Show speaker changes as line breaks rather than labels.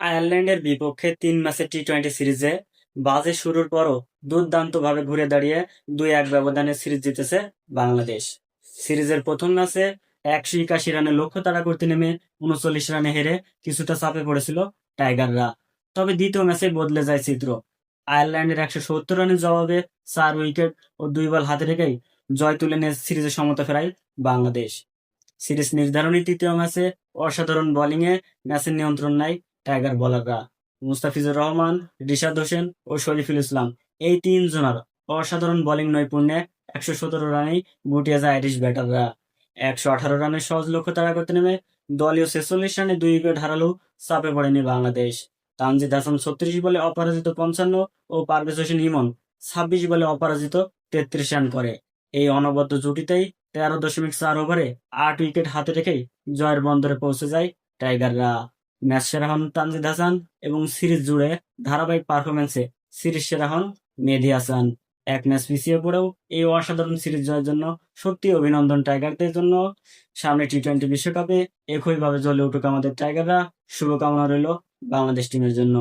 আয়ারল্যান্ডের বিপক্ষে ৩ ম্যাচের টি-টোয়েন্টি সিরিজে বাজে শুরুর পরও দুর্দান্তভাবে ঘুরে দাঁড়িয়ে ২-১ ব্যবধানে সিরিজ জিতেছে বাংলাদেশ। সিরিজের প্রথম ম্যাচে ১৮১ রানের লক্ষ্য তাড়া করতে নেমে ৩৯ রানে হেরে কিছুটা চাপে পড়েছিল টাইগাররা। তবে দ্বিতীয় ম্যাচে বদলে যায় চিত্র। আয়ারল্যান্ডের ১৭০ রানের জবাবে ৪ উইকেট ও ২ বল হাতে রেখেই জয় তুলে নিয়ে সিরিজে সমতা ফেরায় বাংলাদেশ। সিরিজ নির্ধারণী তৃতীয় ম্যাচে অসাধারণ বোলিংয়ে ম্যাচের নিয়ন্ত্রণ নেয় টাইগার বোলাররা। মুস্তাফিজুর রহমান, রিশাদ হোসেন ও শরীফুল ইসলাম এই তিনজনের অসাধারণ বোলিং নৈপুণ্যে ১১৭ রানেই গুটিয়ে যায় আইরিশ ব্যাটাররা। ১১৮ রানের সহজ লক্ষ্য তাড়া করতে নেমে দলীয় ৪৬ রানে ২ উইকেট হারালেও চাপে পড়েনি বাংলাদেশ। তানজিদ হাসান ৩৬ বলে অপরাজিত ৫৫ ও পারভেজ হোসেন ইমন ২৬ বলে অপরাজিত ৩৩ রান করে। এই অনবদ্য জুটিতেই ১৩.৪ ওভারে ৮ উইকেট হাতে রেখেই জয়ের বন্দরে পৌঁছে যায় টাইগাররা। ম্যাচ সেরা হন তানজিদ হাসান এবং সিরিজ জুড়ে ধারাবাহিক পারফরম্যান্সে সিরিজ সেরা হন মেহেদী হাসান। এক ম্যাচ পিছিয়ে পড়েও এই অসাধারণ সিরিজ জয়ের জন্য সত্যি অভিনন্দন টাইগারদের জন্য। সামনে টি-টোয়েন্টি বিশ্বকাপে একইভাবে জ্বলে উঠুক আমাদের টাইগাররা। শুভকামনা রইল বাংলাদেশ টিমের জন্য।